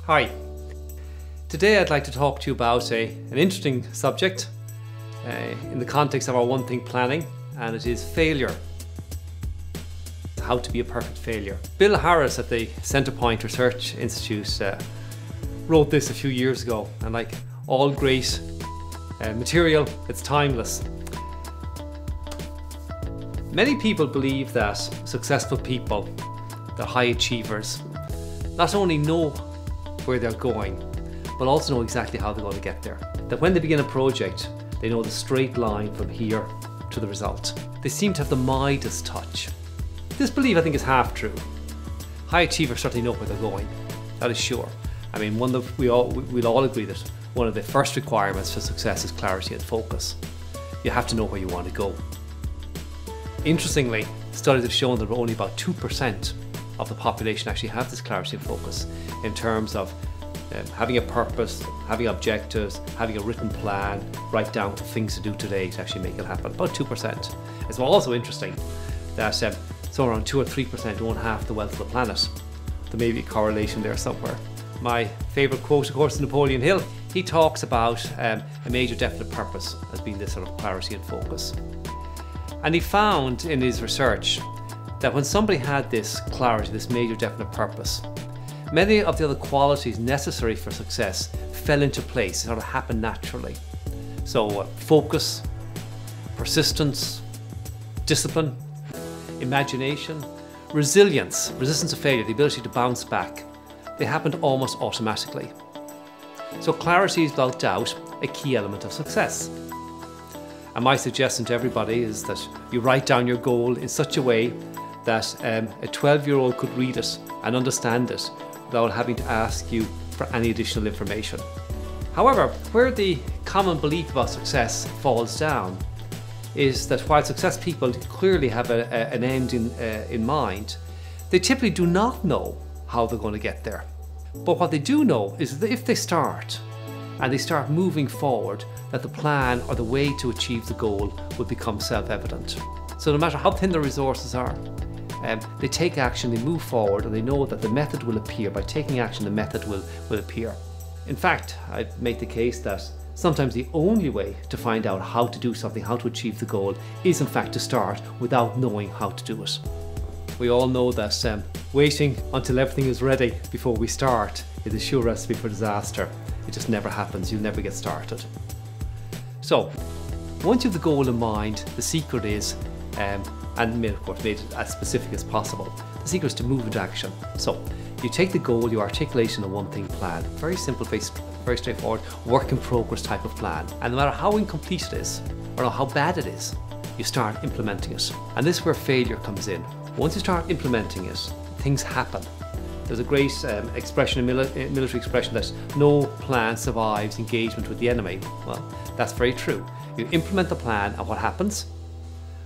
Hi. Today I'd like to talk to you about an interesting subject in the context of our One Thing planning, and it is failure. How to be a perfect failure. Bill Harris at the Centrepoint Research Institute wrote this a few years ago, and like all great material, it's timeless. Many people believe that successful people, the high achievers, not only know where they're going, but also know exactly how they're going to get there. That when they begin a project, they know the straight line from here to the result. They seem to have the Midas touch. This belief, I think, is half true. High achievers certainly know where they're going, that is sure. I mean, we'll all agree that one of the first requirements for success is clarity and focus. You have to know where you want to go. Interestingly, studies have shown that only about 2% of the population actually have this clarity and focus in terms of having a purpose, having objectives, having a written plan, right down to things to do today to actually make it happen. About 2%. It's also interesting that somewhere around 2 or 3% own half the wealth of the planet. There may be a correlation there somewhere. My favourite quote, of course, is Napoleon Hill. He talks about a major definite purpose as being this sort of clarity and focus. And he found in his research that when somebody had this clarity, this major definite purpose, many of the other qualities necessary for success fell into place, sort of happened naturally. So focus, persistence, discipline, imagination, resilience, resistance to failure, the ability to bounce back, they happened almost automatically. So clarity is without doubt a key element of success. And my suggestion to everybody is that you write down your goal in such a way that a 12-year-old could read it and understand it without having to ask you for any additional information. However, where the common belief about success falls down is that while success people clearly have an end in mind, they typically do not know how they're going to get there. But what they do know is that if they start and they start moving forward, that the plan or the way to achieve the goal will become self-evident. So no matter how thin the resources are, they take action, they move forward, and they know that the method will appear. By taking action, the method will appear. In fact, I'd make the case that sometimes the only way to find out how to do something, how to achieve the goal, is in fact to start without knowing how to do it. We all know that waiting until everything is ready before we start is a sure recipe for disaster. It just never happens, you'll never get started. So, once you have the goal in mind, the secret is, and of course made it as specific as possible, the secret is to move into action. So, you take the goal, you articulate in a one-thing plan. Very simple, very straightforward, work in progress type of plan. And no matter how incomplete it is, or how bad it is, you start implementing it. And this is where failure comes in. Once you start implementing it, things happen. There's a great expression, military expression, that no plan survives engagement with the enemy. Well, that's very true. You implement the plan, and what happens?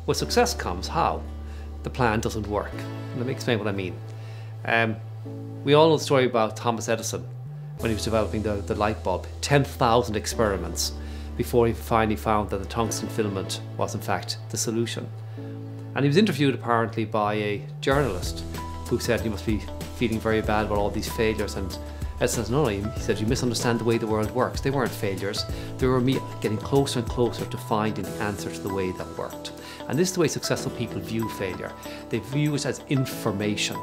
Well, success comes. How? The plan doesn't work. Let me explain what I mean. We all know the story about Thomas Edison when he was developing the light bulb. 10,000 experiments before he finally found that the tungsten filament was in fact the solution. And he was interviewed apparently by a journalist who said he must be feeling very bad about all these failures, and Edison says, no, he said, you misunderstand the way the world works. They weren't failures, they were me getting closer and closer to finding the answer to the way that worked. And this is the way successful people view failure. They view it as information.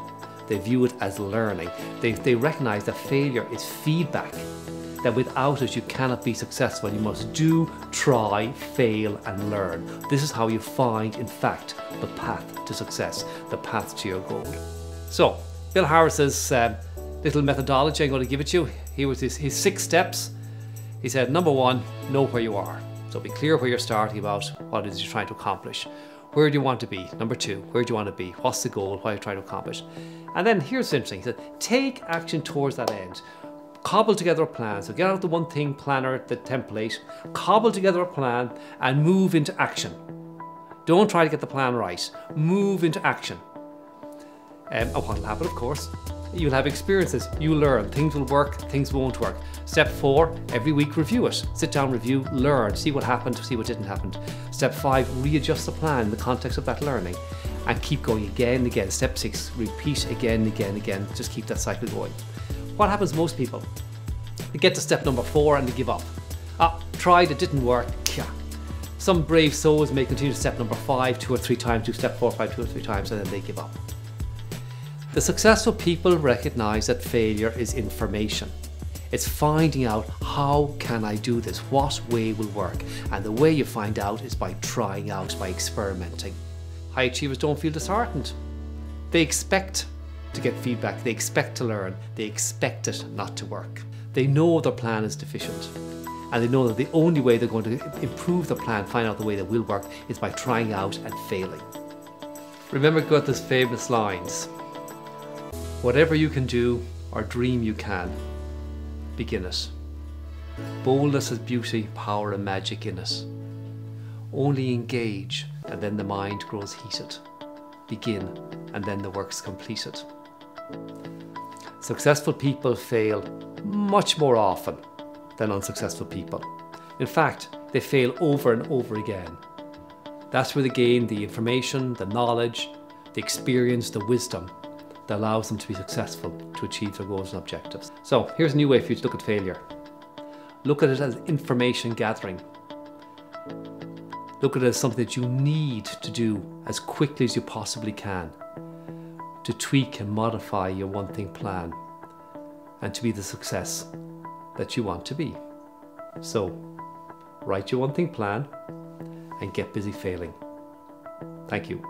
They view it as learning. They recognize that failure is feedback, that without it you cannot be successful. You must do, try, fail and learn. This is how you find, in fact, the path to success, the path to your goal. So, Bill Harris's little methodology I'm going to give it to you. Here was his 6 steps. He said, number 1, know where you are. So be clear where you're starting about what it is you're trying to accomplish. Where do you want to be? Number 2, where do you want to be? What's the goal? What are you trying to accomplish? And then here's interesting. He said, take action towards that end. Cobble together a plan. So get out the one thing planner, the template, cobble together a plan and move into action. Don't try to get the plan right. Move into action. And what will happen, of course, you'll have experiences, you'll learn, things will work, things won't work. Step 4, every week review it. Sit down, review, learn, see what happened, see what didn't happen. Step 5, readjust the plan in the context of that learning and keep going again and again. Step 6, repeat again and again and again, just keep that cycle going. What happens to most people? They get to step number 4 and they give up. Tried, it didn't work. Some brave souls may continue to step number 5 2 or 3 times, do step 4 or 5 2 or 3 times, and then they give up. The successful people recognize that failure is information. It's finding out, how can I do this? What way will work? And the way you find out is by trying out, by experimenting. High achievers don't feel disheartened. They expect to get feedback, they expect to learn, they expect it not to work. They know their plan is deficient, and they know that the only way they're going to improve the plan, find out the way that will work, is by trying out and failing. Remember Goethe's famous lines: whatever you can do or dream you can, begin it. Boldness has beauty, power and magic in it. Only engage and then the mind grows heated. Begin and then the work's completed. Successful people fail much more often than unsuccessful people. In fact, they fail over and over again. That's where they gain the information, the knowledge, the experience, the wisdom that allows them to be successful, to achieve their goals and objectives. So here's a new way for you to look at failure. Look at it as information gathering. Look at it as something that you need to do as quickly as you possibly can to tweak and modify your one-thing plan and to be the success that you want to be. So write your one-thing plan and get busy failing. Thank you.